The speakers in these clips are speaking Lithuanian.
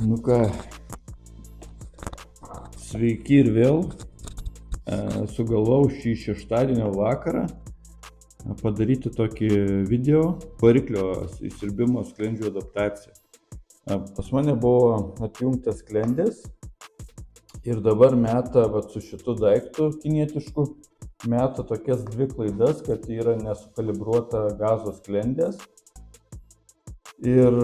Nu ką, sveiki ir vėl. Sugalvojau šį šeštadienio vakarą padaryti tokį video variklio įsiurbimo sklendžių adaptaciją. Pas mane buvo atjungtas sklendės ir dabar meta su šitu daiktu kinietišku, meta tokias dvi klaidas, kad yra nesukalibruota gazo sklendės. Ir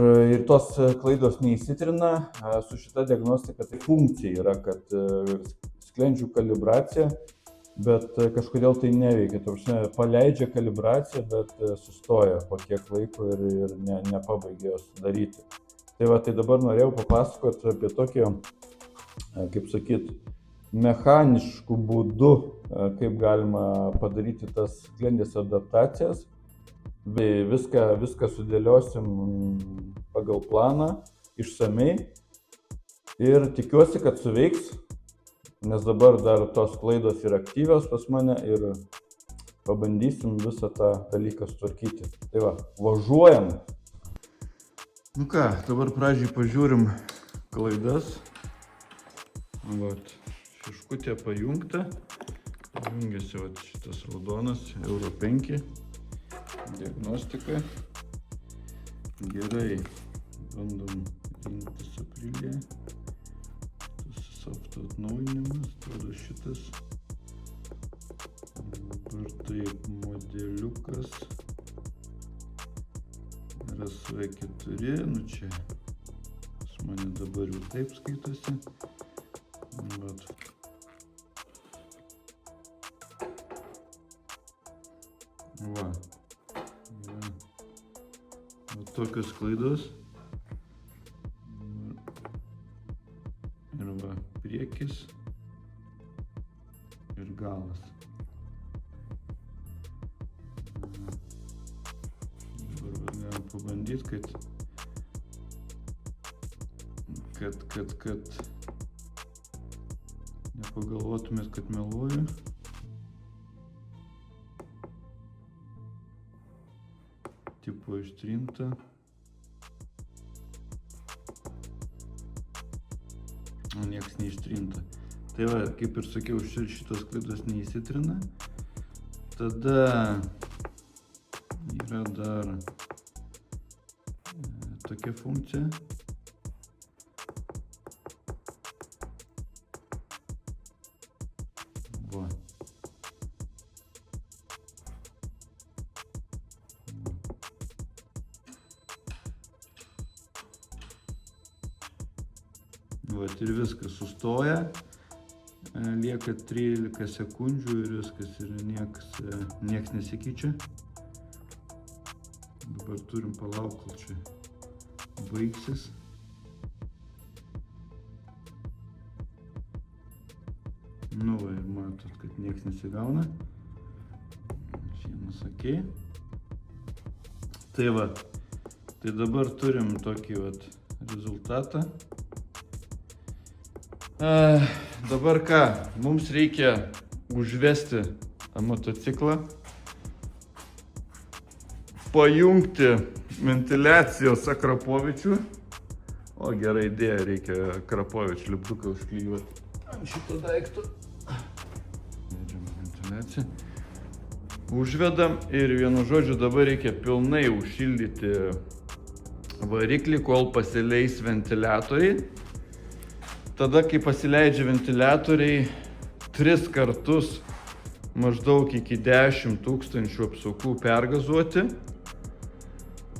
tos klaidos neįsitrina. Su šita diagnostika tai funkcija yra, kad sklendžių kalibracija, bet kažkodėl tai neveikia. Paleidžia kalibraciją, bet sustoja po kiek laiko ir nepabaigia jos daryti. Tai dabar norėjau papasakoti apie tokį, kaip sakyt, mechaniškų būdų, kaip galima padaryti tas sklendės adaptacijas. Viską sudėliosim pagal planą, išsamei ir tikiuosi, kad suveiks, nes dabar dar tos klaidos yra aktyvios pas mane ir pabandysim visą tą dalyką sutvarkyti. Tai važiuojam. Nu ką, dabar pradžiai pažiūrim klaidas. Šeškutė pajungta. Jungiasi šitas raudonas Euro 5. Diagnostika. Gerai. Bandom rinktis aprilį. Tas softo atnaujinimas. Tada šitas. Dabar taip modeliukas. RSV4. Nu čia pas mane dabar jau taip skaitosi. Tokios klaidos. Ir priekis ir galas. Dabar galim pabandyti, kad nepagalvotumės, kad meluoju. Tipo ištrinta. Niekas neištrinta. Tai kaip ir sakiau, šitos klaidos neįsitrina. Tada yra dar tokia funkcija. Ir viskas sustoja, lieka 13 sekundžių ir viskas, ir nieks nesikeičia. Dabar turim palaukti, kol čia baigsis. Ir matot, kad nieks nesigauna. Šienas ok. Tai dabar turim tokį rezultatą. Dabar ką, mums reikia užvesti motociklą, pajungti ventiliacijos Akrapovičių. Gera idėja, reikia Akrapovičių lipduką užklijuoti ant šito daikto. Ventiliaciją. Užvedam ir vienu žodžiu dabar reikia pilnai užšildyti variklį, kol pasileis ventiliatoriai. Tada, kai pasileidžia ventiliatoriai, 3 kartus maždaug iki 10 000 apsukų pergazuoti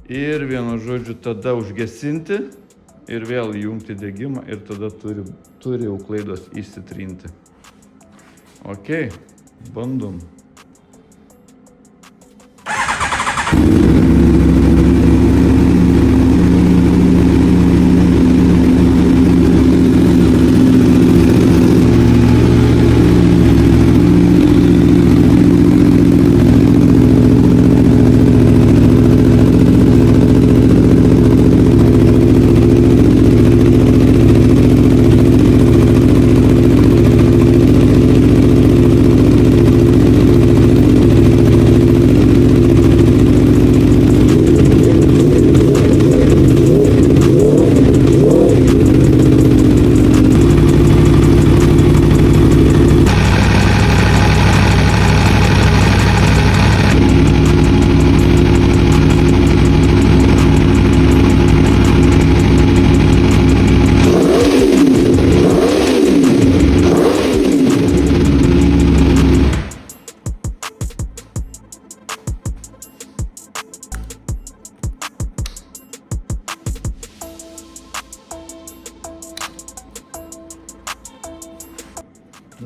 ir vienu žodžiu tada užgesinti ir vėl įjungti degimą ir tada turi jau klaidos įsitrinti. Ok, bandom.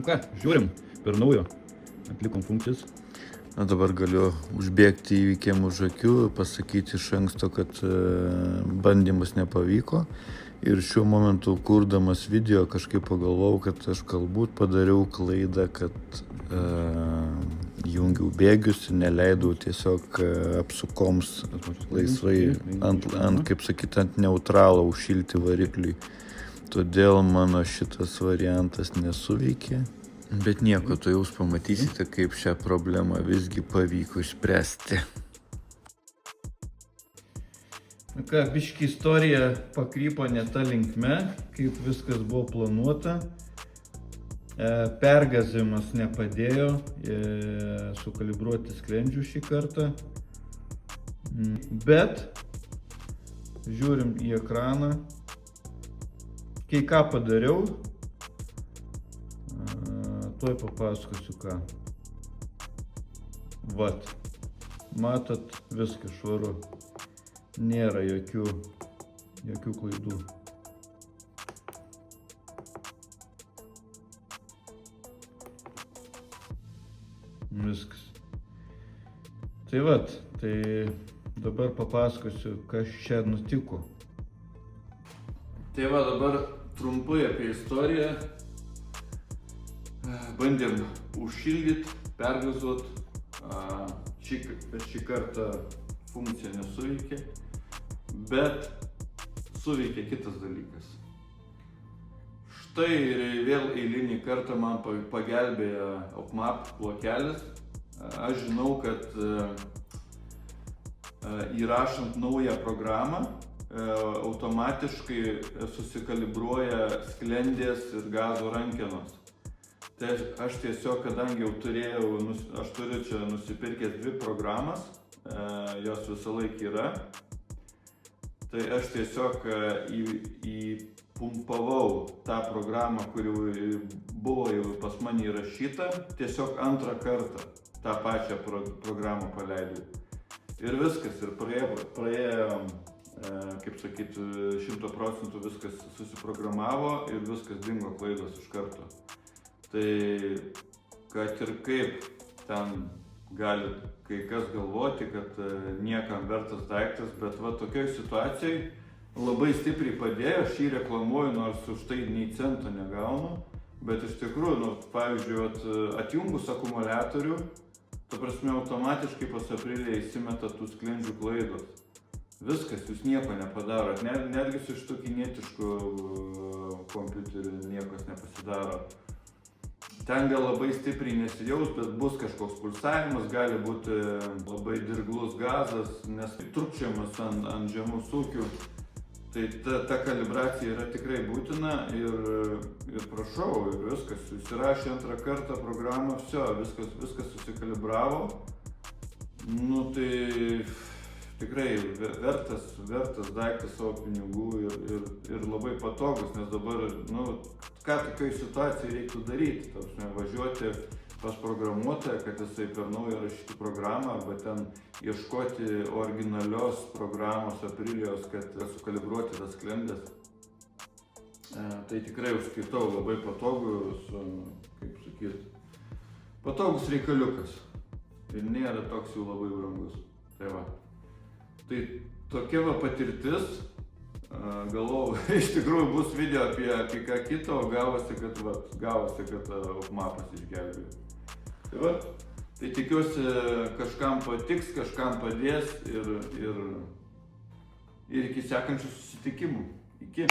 Nu ką, žiūrim, per naujo. Atlikom funkcijas. Na dabar galiu užbėgti įvykiam už akių, pasakyti iš anksto, kad bandymas nepavyko. Ir šiuo momentu, kurdamas video, kažkaip pagalvojau, kad aš galbūt padariau klaidą, kad jungiau bėgius ir neleidau tiesiog apsukoms laisvai kaip sakyti, ant neutralo užšilti varikliui. Todėl mano šitas variantas nesuveikė. Bet nieko, tu jūs pamatysite, kaip šią problemą visgi pavyko išspręsti. Na ką, biški istorija pakrypo ne ta linkme, kaip viskas buvo planuota. Pergazimas nepadėjo sukalibruoti sklendžių šį kartą. Bet žiūrim į ekraną. Kai ką padariau, tuoj papasakosiu ką. Vat, matot, viskas švaru. Nėra jokių klaidų. Viskas. Tai vat, tai dabar papasakosiu, kas čia nutiko. Tai va, dabar trumpai apie istoriją. Bandėm užšildyti, pergazuoti. Šį kartą funkcija nesuveikė, bet suveikė kitas dalykas. Štai vėl eilinį kartą man pagelbėjo OpMap blokelis. Aš žinau, kad įrašant naują programą automatiškai susikalibruoja sklendės ir gazo rankenos. Tai aš tiesiog, kadangi jau aš turiu čia nusipirkęs 2 programas, jos visą laiką yra, tai aš tiesiog įpumpavau tą programą, kuri buvo jau pas mane įrašyta, tiesiog antrą kartą tą pačią programą paleidau. Ir viskas, ir praėjo, kaip sakyti, 100% viskas susiprogramavo ir viskas dingo klaidos iš karto. Tai kad ir kaip ten gali kai kas galvoti, kad niekam vertas daiktas, bet va tokioj situacijai labai stipriai padėjo, aš jį reklamuoju, nors už tai nei cento negaunu, bet iš tikrųjų, pavyzdžiui, atjungus akumuliatorių, ta prasme, automatiškai pas Aprilę įsimeta tų sklendžių klaidos. Viskas, jūs nieko nepadarot, netgi su šitų kinietišku kompiuteriu niekas nepasidaro. Ten gal labai stipriai nesijaus, bet bus kažkoks pulsavimas, gali būti labai dirglus gazas, nes trupčiamas ant žemų sūkių. Tai ta kalibracija yra tikrai būtina ir prašau, ir viskas, įsirašė antrą kartą programą, viskas susikalibravo. Nu tai tikrai vertas daiktas savo pinigų ir labai patogus, nes dabar, ką tokioj situacijai reiktų daryti, važiuoti pas programuotoją, kad jisai per naują rašyti programą, arba ten ieškoti originalios programos Aprilijos, kad sukalibruoti tas sklendės. Tai tikrai užskaitau labai patogus, kaip sakyt, patogus reikaliukas ir nėra toks jau labai brangus. Tai va. Tai tokia va patirtis, galvojau, iš tikrųjų bus video apie ką kito, o gavosi, kad OpMapas išgelbėjo. Tai va, tai tikiuosi kažkam patiks, kažkam padės ir iki sekančių susitikimų. Iki.